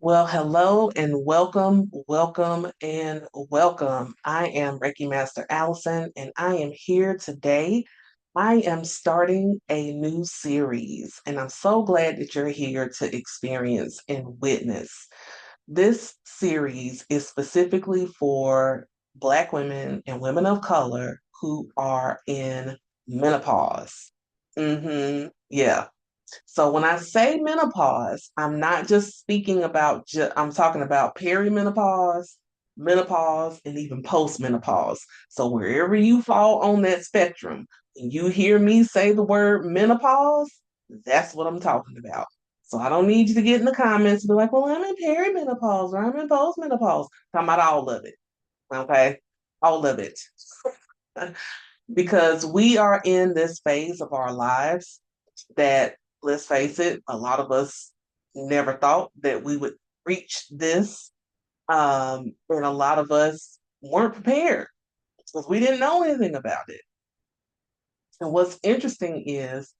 Well, hello and welcome. I am Reiki Master Allison, and I am here today. I am starting a new series, and I'm so glad that you're here to experience and witness. This series is specifically for Black women and women of color who are in menopause. Yeah. So when I say menopause, I'm not just speaking about, I'm talking about perimenopause, menopause, and even postmenopause. So wherever you fall on that spectrum, when you hear me say the word menopause, that's what I'm talking about. So I don't need you to get in the comments and be like, well, I'm in perimenopause or I'm in postmenopause. I'm talking about all of it. Okay. All of it. Because we are in this phase of our lives that, let's face it, a lot of us never thought that we would reach this. And a lot of us weren't prepared because we didn't know anything about it. And what's interesting is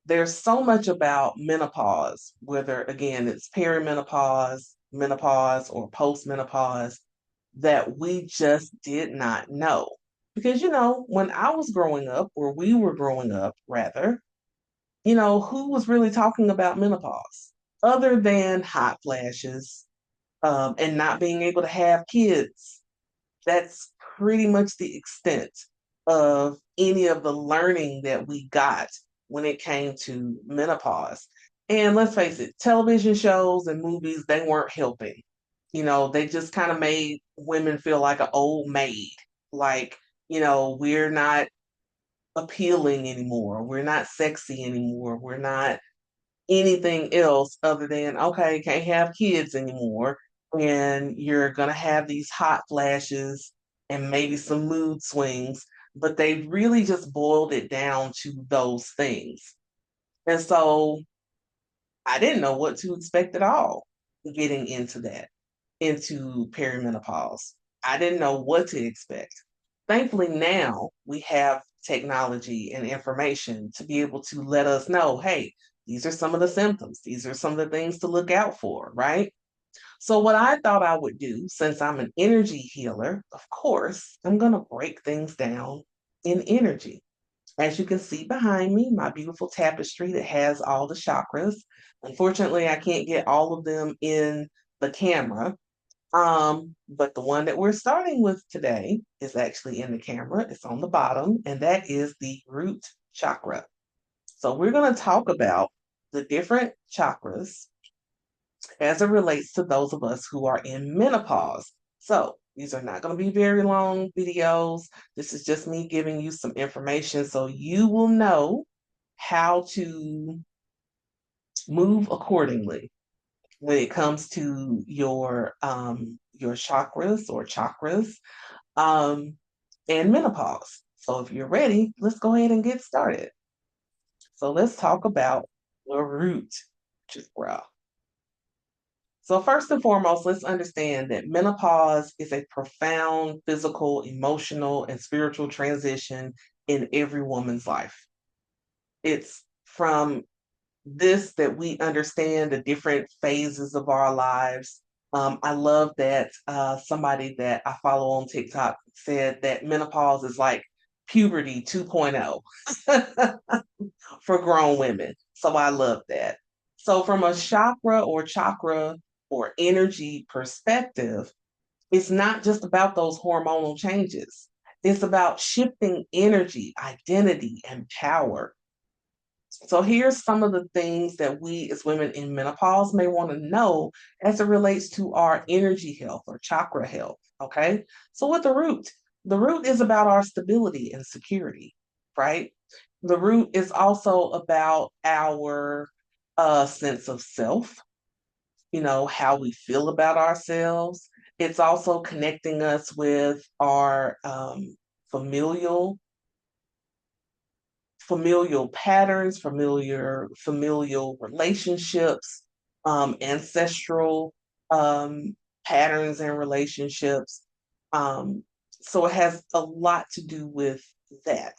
there's so much about menopause, whether again it's perimenopause, menopause, or postmenopause, that we just did not know. Because, when I was growing up, or we were growing up, rather, who was really talking about menopause other than hot flashes and not being able to have kids? That's pretty much the extent of any of the learning that we got when it came to menopause. And let's face it, television shows and movies, they weren't helping. They just kind of made women feel like an old maid. Like, we're not appealing anymore. We're not sexy anymore. We're not anything else other than, okay, can't have kids anymore. And you're going to have these hot flashes and maybe some mood swings, but they really just boiled it down to those things. And so I didn't know what to expect at all getting into that, into perimenopause. I didn't know what to expect. Thankfully, now we have technology and information to be able to let us know, hey, these are some of the symptoms. These are some of the things to look out for, right? So, what I thought I would do, since I'm an energy healer, of course, I'm going to break things down in energy. As you can see behind me, my beautiful tapestry that has all the chakras. Unfortunately, I can't get all of them in the camera. But the one that we're starting with today is actually in the camera. It's on the bottom, and that is the root chakra. So we're going to talk about the different chakras as it relates to those of us who are in menopause. So these are not going to be very long videos. This is just me giving you some information so you will know how to move accordingly when it comes to your chakras um and menopause. So if you're ready, let's go ahead and get started. So let's talk about the root chakra. So first and foremost, let's understand that menopause is a profound physical, emotional, and spiritual transition in every woman's life. It's from this that we understand the different phases of our lives. I love that somebody that I follow on TikTok said that menopause is like puberty 2.0 for grown women. So I love that. So, from a chakra or energy perspective, it's not just about those hormonal changes. It's about shifting energy, identity, and power. So here's some of the things that we as women in menopause may want to know as it relates to our energy health or chakra health. Okay. So with the root is about our stability and security, right? The root is also about our sense of self, how we feel about ourselves. It's also connecting us with our familial familial patterns, familial relationships, ancestral patterns and relationships. So it has a lot to do with that.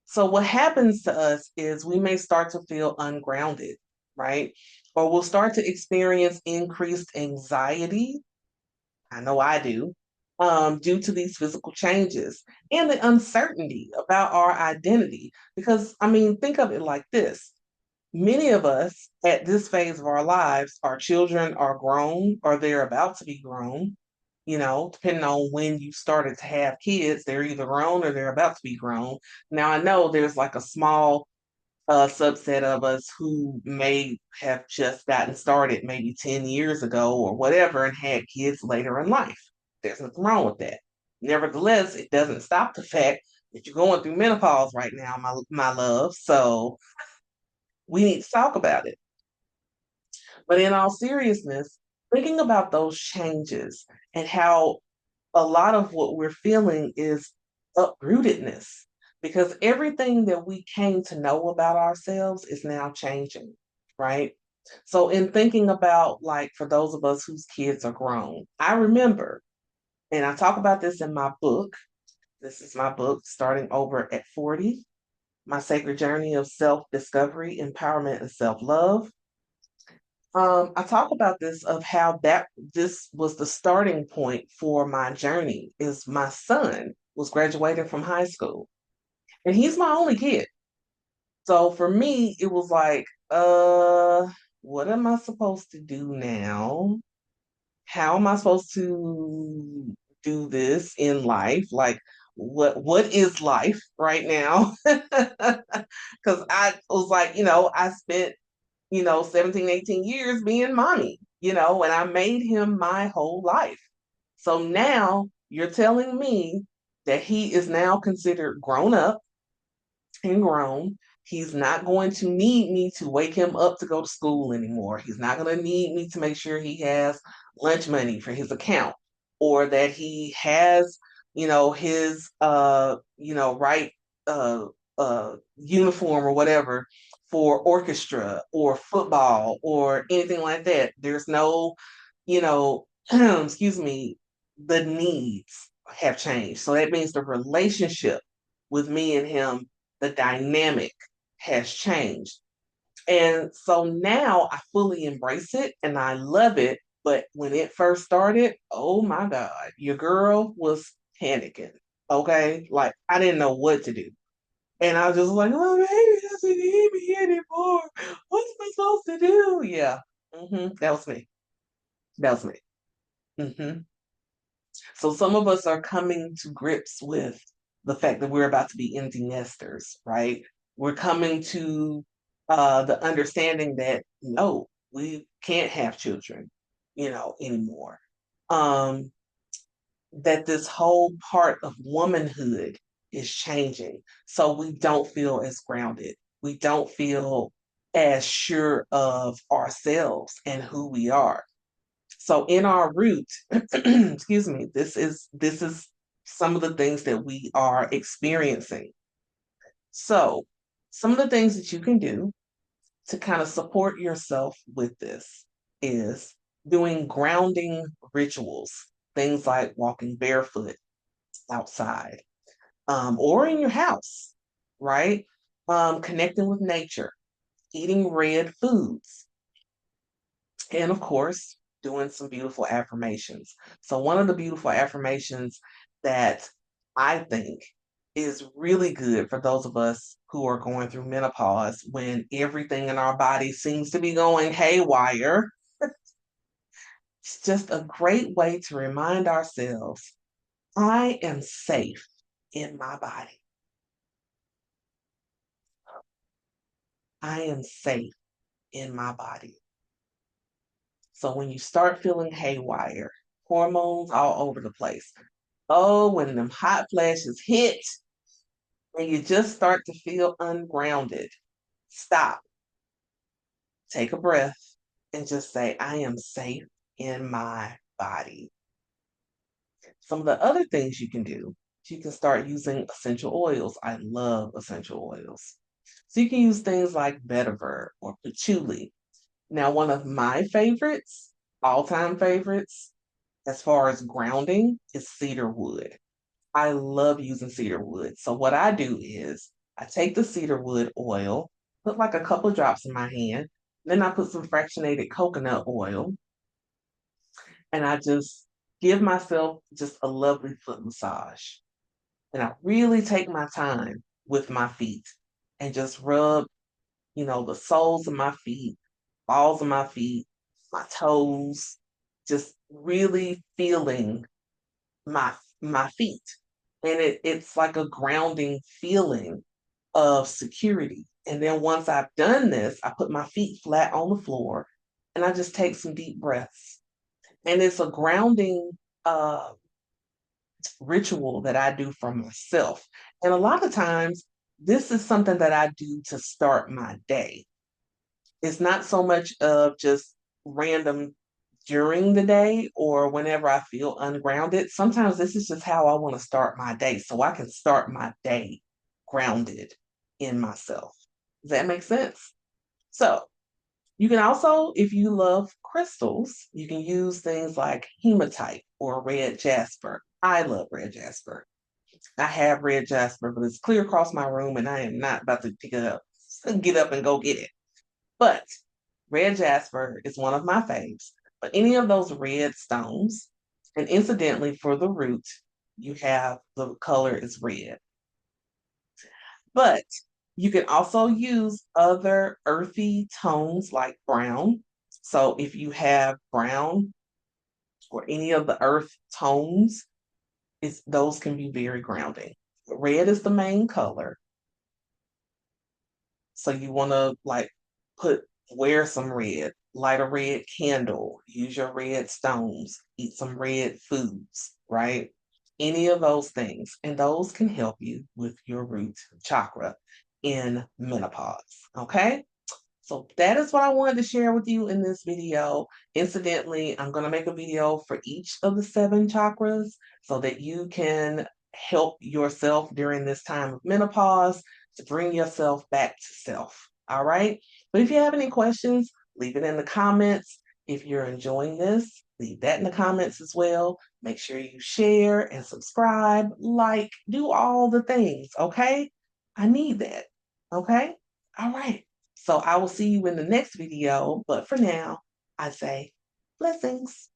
So what happens to us is we may start to feel ungrounded, right? or we'll start to experience increased anxiety. I know I do, due to these physical changes and the uncertainty about our identity. Because, I mean, think of it like this: many of us at this phase of our lives, our children are grown or they're about to be grown. Depending on when you started to have kids, they're either grown or they're about to be grown. Now, I know there's like a small subset of us who may have just gotten started maybe 10 years ago or whatever and had kids later in life. There's nothing wrong with that. Nevertheless, it doesn't stop the fact that you're going through menopause right now, my love. So we need to talk about it. But in all seriousness, thinking about those changes and how a lot of what we're feeling is uprootedness, because everything that we came to know about ourselves is now changing, right? So, in thinking about, like, for those of us whose kids are grown, I remember, and I talk about this in my book. This is my book, Starting Over at 40, My Sacred Journey of Self Discovery, Empowerment, and Self Love. I talk about this of how this was the starting point for my journey. Is my son was graduating from high school, and he's my only kid. So for me, it was like, what am I supposed to do now? How am I supposed to do this in life? Like, what is life right now? Because I was like, I spent 17, 18 years being mommy, and I made him my whole life. So now you're telling me that he is now considered grown up and grown. He's not going to need me to wake him up to go to school anymore. He's not going to need me to make sure he has lunch money for his account, or that he has, his right uniform or whatever for orchestra or football or anything like that. There's no, excuse me, the needs have changed. So that means the relationship with me and him, the dynamic has changed. And so now I fully embrace it and I love it. But when it first started, oh my God, your girl was panicking. Okay. Like I didn't know what to do. And I was just like, oh, baby doesn't need me anymore. What am I supposed to do? Yeah. That was me. That was me. hmm So some of us are coming to grips with the fact that we're about to be empty nesters, right? We're coming to the understanding that no, we can't have children, anymore. Um, that this whole part of womanhood is changing. So we don't feel as grounded. We don't feel as sure of ourselves and who we are. So in our root, excuse me, this is some of the things that we are experiencing. So some of the things that you can do to kind of support yourself with this is doing grounding rituals, things like walking barefoot outside, or in your house, right? Connecting with nature, eating red foods, and of course, doing some beautiful affirmations. So, one of the beautiful affirmations that I think is really good for those of us who are going through menopause when everything in our body seems to be going haywire. It's just a great way to remind ourselves I am safe in my body. I am safe in my body. So when you start feeling haywire, hormones all over the place, oh, when them hot flashes hit and you just start to feel ungrounded, stop, take a breath, and just say, I am safe in my body. Some of the other things you can do, you can start using essential oils. I love essential oils. So you can use things like vetiver or patchouli. Now, one of my favorites, all-time favorites, as far as grounding, is cedar wood. I love using cedar wood. So what I do is I take the cedar wood oil, put like a couple of drops in my hand, Then I put some fractionated coconut oil, and I just give myself just a lovely foot massage. And I really take my time with my feet and just rub, the soles of my feet, balls of my feet, my toes, just really feeling my my feet. And it's like a grounding feeling of security. And then once I've done this, I put my feet flat on the floor and I just take some deep breaths. And it's a grounding uh, ritual that I do for myself. And a lot of times, this is something that I do to start my day. It's not so much of just random during the day or whenever I feel ungrounded. Sometimes this is just how I want to start my day so I can start my day grounded in myself. Does that make sense? So, you can also, if you love crystals, you can use things like hematite or red jasper. I love red jasper. I have red jasper, but it's clear across my room and I am not about to pick it up, get up and go get it. But red jasper is one of my faves. But any of those red stones, and incidentally, for the root, you have the color is red. But you can also use other earthy tones like brown. So if you have brown or any of the earth tones, those can be very grounding. Red is the main color. So you want to like wear some red, light a red candle, use your red stones, eat some red foods, right? Any of those things. And those can help you with your root chakra in menopause. Okay. So that is what I wanted to share with you in this video. Incidentally, I'm going to make a video for each of the 7 chakras so that you can help yourself during this time of menopause to bring yourself back to self. All right. But if you have any questions, leave it in the comments. If you're enjoying this, leave that in the comments as well. Make sure you share and subscribe, like, do all the things. Okay. I need that. Okay. All right. So I will see you in the next video. But for now, I say blessings.